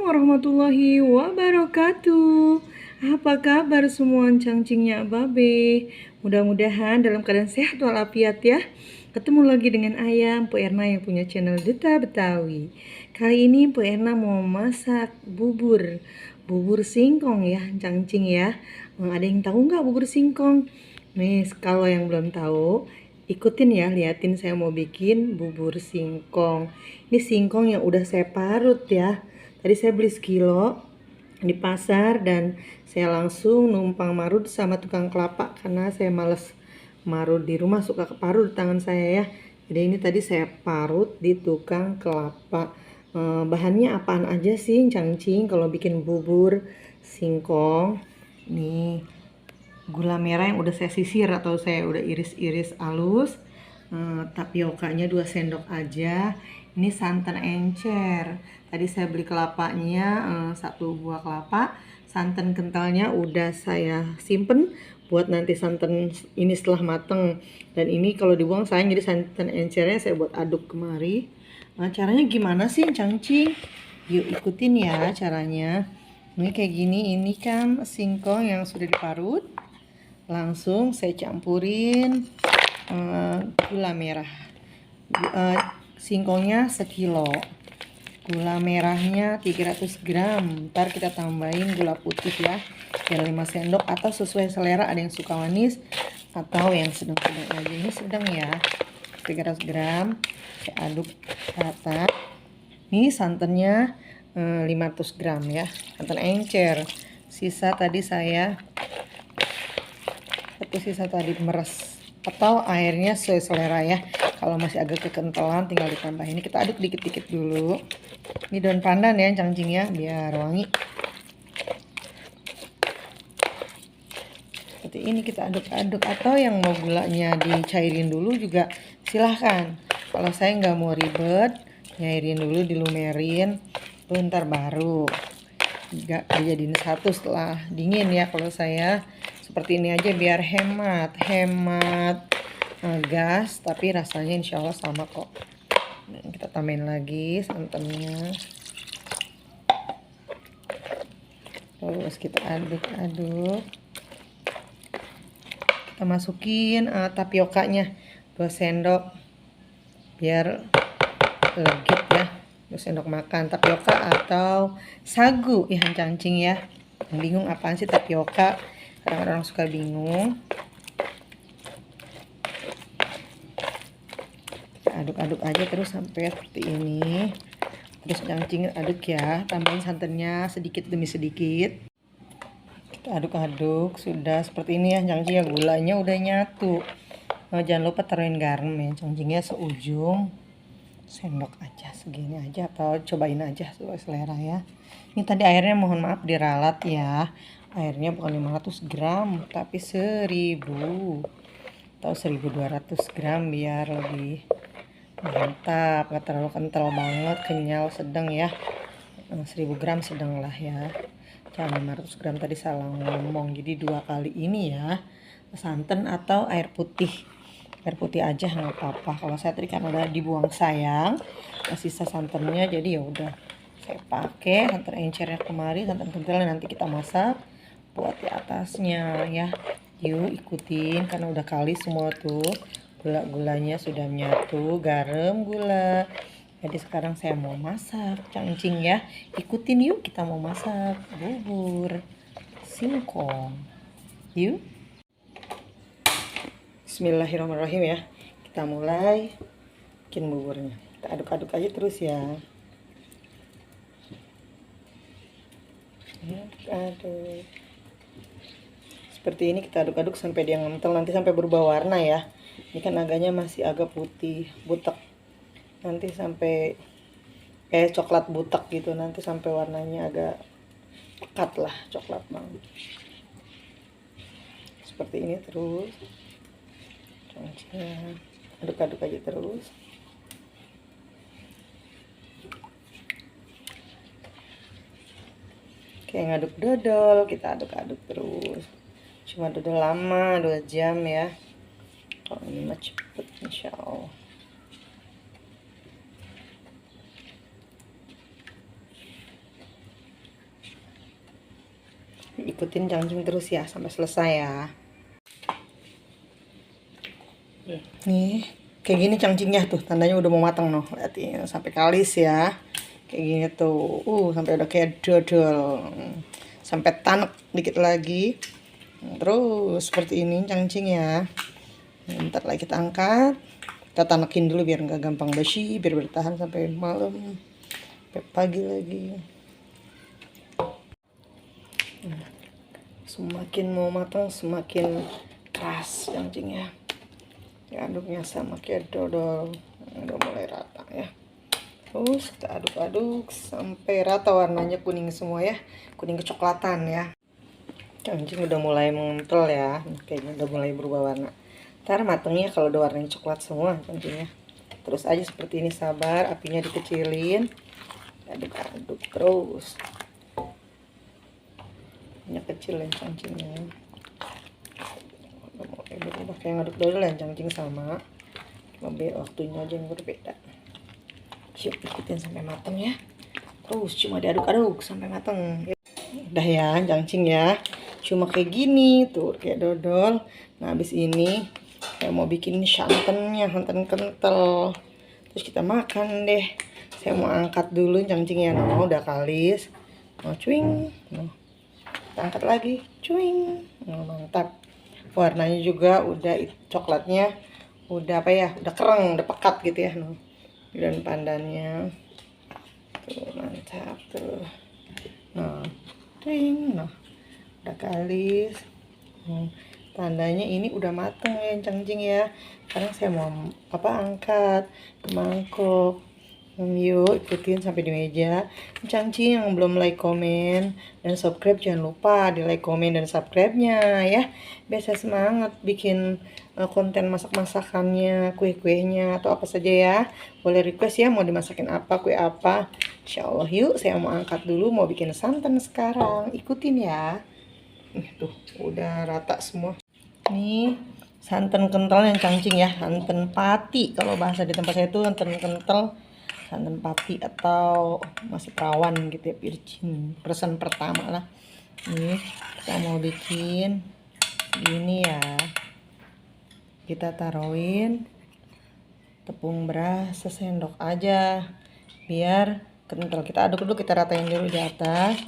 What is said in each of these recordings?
warahmatullahi wabarakatuh. Apa kabar semua cangcingnya babe? Mudah-mudahan dalam keadaan sehat walafiat ya. Ketemu lagi dengan ayah Mpu Erna yang punya channel Duta Betawi. Kali ini Mpu Erna mau masak bubur singkong ya cangcing ya. Ada yang tahu nggak bubur singkong? Nih kalau yang belum tahu, ikutin ya, liatin saya mau bikin bubur singkong. Ini singkong yang udah saya parut ya. Tadi saya beli sekilo di pasar dan saya langsung numpang marut sama tukang kelapa karena saya males marut di rumah, suka keparut di tangan saya ya. Jadi ini tadi saya parut di tukang kelapa. Bahannya apaan aja sih cangcing kalau bikin bubur singkong? Nih gula merah yang udah saya sisir atau saya udah iris-iris halus, tapiokanya 2 sendok aja. Ini santan encer, tadi saya beli kelapanya 1 buah kelapa. Santan kentalnya udah saya simpen buat nanti santan ini setelah mateng, dan ini kalau dibuang sayang, jadi santan encernya saya buat aduk kemari. Caranya gimana sih cangcing? Yuk ikutin ya caranya. Ini kayak gini, ini kan singkong yang sudah diparut. Langsung saya campurin gula merah. Singkongnya sekilo, gula merahnya 300 gram. Ntar kita tambahin gula putih ya, biar 5 sendok atau sesuai selera, ada yang suka manis atau yang sedang-sedang aja. Ini sedang ya, 300 gram. Saya aduk rata. Ini santannya 500 gram ya, santan encer. Sisa tadi meres atau airnya sesuai selera ya. Kalau masih agak kekentalan tinggal ditambah. Ini kita aduk dikit-dikit dulu. Ini daun pandan ya cangcing ya, biar wangi. Seperti ini kita aduk-aduk, atau yang mau gulanya dicairin dulu juga silahkan. Kalau saya nggak mau ribet, nyairin dulu, dilumerin, ntar baru dijadiin satu setelah dingin ya. Kalau saya seperti ini aja biar hemat gas, tapi rasanya insya Allah sama kok. Kita tambahin lagi santannya, terus kita aduk-aduk. Kita masukin tapiokanya 2 sendok biar legit ya. 2 sendok makan tapioka atau sagu ya cangcing ya. Yang bingung apaan sih tapioka, kadang-kadang orang suka bingung. Aduk-aduk aja terus sampai seperti ini. Terus cangcing aduk ya, tambahin santannya sedikit demi sedikit. Kita aduk-aduk sudah seperti ini ya cangcing ya, gulanya udah nyatu. Jangan lupa taruhin garam ya cangcingnya, seujung sendok aja, segini aja, atau cobain aja sesuai selera ya. Ini tadi airnya mohon maaf diralat ya, airnya bukan 500 gram tapi 1000 atau 1200 gram biar lebih mantap, gak terlalu kental banget, kenyal sedang ya. 1000 gram sedang lah ya, jangan 500 gram, tadi salah ngomong. Jadi 2 kali ini ya, santan atau air putih aja nggak apa-apa. Kalau saya tadi kan udah dibuang sayang, sisa santannya, jadi ya udah saya pakai santan encernya kemari, santan kentalnya nanti kita masak buat di atasnya ya. Yuk ikutin, karena udah kali semua tuh, gulanya sudah menyatu, garam, gula. Jadi sekarang saya mau masak cangcing ya, ikutin yuk, kita mau masak bubur singkong. Yuk, bismillahirrahmanirrahim ya. Kita mulai bikin buburnya. Kita aduk-aduk aja terus ya. Aduk. Seperti ini kita aduk-aduk sampai dia ngentel, nanti sampai berubah warna ya. Ini kan agaknya masih agak putih butek, nanti sampai kayak coklat butek gitu, nanti sampai warnanya agak pekat lah, coklat banget. Seperti ini terus. Aduk-aduk aja terus. Kayak ngaduk dodol, kita aduk-aduk terus. Cuma dodol lama 2 jam ya. Kalau ini mah cepet insya Allah. ikutin cangcing terus ya sampai selesai ya. Nih kayak gini cangcingnya tuh, tandanya udah mau matang noh. Lihatin sampai kalis ya. Kayak gini tuh. Sampai udah kayak dodol. Sampai tanek dikit lagi. Terus seperti ini cangcingnya. Ntar lagi kita angkat. Kita tanekin dulu biar nggak gampang basi, biar bertahan sampai malam. Sampai pagi lagi. Semakin mau matang semakin keras cangcingnya. Aduknya sama kayak dodol, udah mulai rata ya. Terus kita aduk-aduk sampai rata warnanya kuning semua ya, kuning kecoklatan ya. Cangcing udah mulai mengental ya, kayaknya udah mulai berubah warna. Ntar matengnya kalau udah warnanya coklat semua cangcingnya. Terus aja seperti ini, sabar, apinya dikecilin, aduk-aduk terus. Ini kecil ya cangcingnya. Berubah kayak ngaduk dodol ya cangcing sama, cuma waktunya aja yang berbeda. Siap, ikutin sampai matang ya. Terus cuma diaduk-aduk sampai matang. Udah ya cangcing ya, cuma kayak gini tuh kayak dodol. Nah habis ini saya mau bikin santannya, santan kental. Terus kita makan deh. Saya mau angkat dulu cangcingnya, no, udah kalis. Mau cuing, no. Kita angkat lagi, cuing, no, mantap. Warnanya juga udah coklatnya udah apa ya, udah kereng, udah pekat gitu ya, no. Dan pandannya tuh mantap tuh, nah ting, nah udah kalis. Tandanya ini udah mateng ya cangcing ya. Sekarang saya mau angkat ke mangkok. Yuk ikutin sampai di meja. Cangcing yang belum like, komen, dan subscribe jangan lupa di like, komen, dan subscribe-nya ya. Biasa semangat bikin konten masak-masakannya, kue-kuenya atau apa saja ya. Boleh request ya mau dimasakin apa, kue apa. Insya Allah. Yuk saya mau angkat dulu, mau bikin santan sekarang. Ikutin ya. Tuh udah rata semua. Nih santan kental yang cangcing ya, santan pati kalau bahasa di tempat saya itu santan kental, santan pati atau masih perawan gitu ya, virgin persen pertama lah. Nih kita mau bikin gini ya, kita taruhin tepung beras sesendok aja biar kental. Kita aduk dulu, kita ratain dulu di atas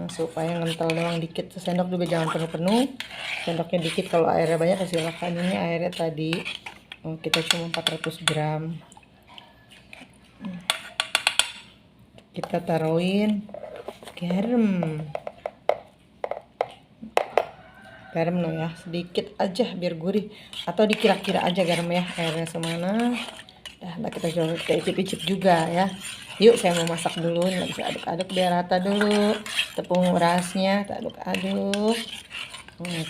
supaya ngental doang dikit. Sendok juga jangan penuh-penuh, sendoknya dikit. Kalau airnya banyak silakan. Ini airnya tadi kita cuma 400 gram. Kita taruhin garam loh ya, sedikit aja biar gurih, atau dikira-kira aja garam ya airnya semana. Nah kita coba, kita icip-icip juga ya. Yuk saya mau masak dulu. Nggak bisa aduk-aduk biar rata dulu tepung berasnya, kita aduk-aduk.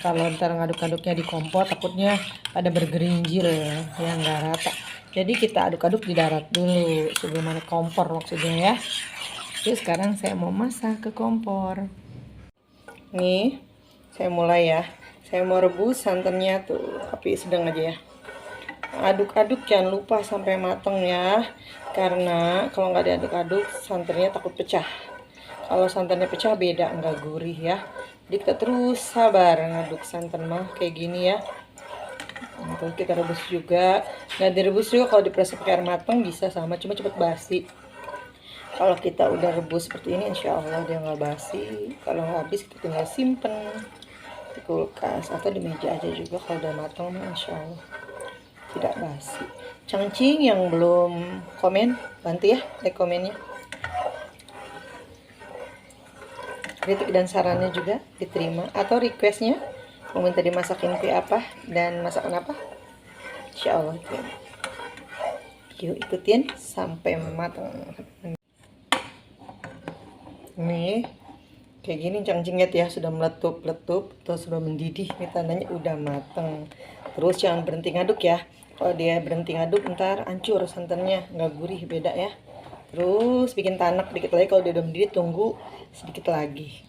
Kalau ntar ngaduk-aduknya di kompor takutnya pada bergerinjil ya, nggak rata. Jadi kita aduk-aduk di darat dulu sebelum ada kompor maksudnya ya. Jadi sekarang saya mau masak ke kompor. Nih saya mulai ya, saya mau rebus santannya tuh, api sedang aja ya. Aduk-aduk jangan lupa sampai mateng ya, karena kalau nggak diaduk-aduk santannya takut pecah. Kalau santannya pecah beda, nggak gurih ya. Jadi kita terus sabar ngaduk santan mah kayak gini ya. Terus kita rebus juga. Nah direbus juga kalau diperas pakai air matang bisa sama, cuma cepet basi. Kalau kita udah rebus seperti ini insya Allah dia nggak basi. Kalau nggak habis kita tinggal simpen di kulkas atau di meja aja juga. Kalau udah matang insya Allah tidak basi. Cangcing yang belum komen bantu ya like komennya, kritik dan sarannya juga diterima, atau requestnya mau minta dimasakin kue apa dan masakan apa insya Allah ya. Yuk ikutin sampai matang. Nih kayak gini cangcingnya ya, sudah meletup-letup atau sudah mendidih, ini tandanya udah mateng. Terus jangan berhenti ngaduk ya, kalau dia berhenti ngaduk ntar hancur santannya, nggak gurih, beda ya. Terus bikin tanak dikit lagi, kalau dia udah mendidih tunggu sedikit lagi.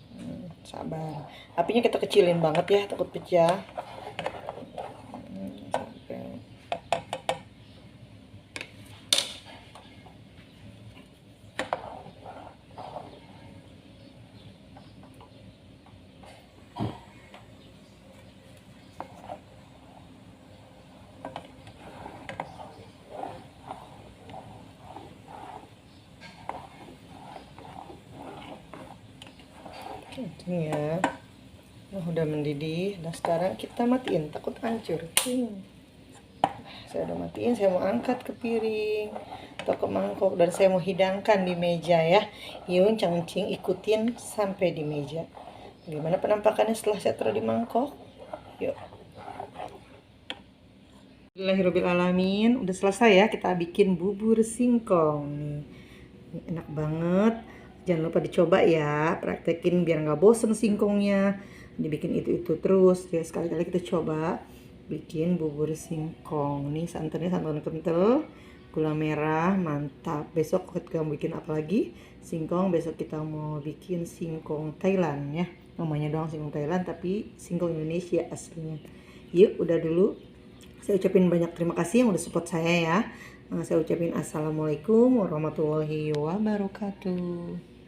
Sabar, apinya kita kecilin banget ya, takut pecah. Ini ya. Nah, udah mendidih. Nah, sekarang kita matiin, takut hancur. Saya udah matiin, saya mau angkat ke piring atau ke mangkok dan saya mau hidangkan di meja ya. Yuk, cangcing ikutin sampai di meja. Gimana penampakannya setelah saya taruh di mangkok? Yuk. Alhamdulillahirobbilalamin, udah selesai ya kita bikin bubur singkong nih. Enak banget. Jangan lupa dicoba ya, praktekin biar nggak bosen singkongnya. Dibikin itu terus ya, sekali-kali kita coba bikin bubur singkong. Nih santannya santan kental, gula merah, mantap. Besok kita mau bikin apa lagi? Singkong. Besok kita mau bikin singkong Thailand ya. Namanya doang singkong Thailand tapi singkong Indonesia aslinya. Yuk, udah dulu. Saya ucapin banyak terima kasih yang udah support saya ya. Saya ucapin assalamualaikum warahmatullahi wabarakatuh.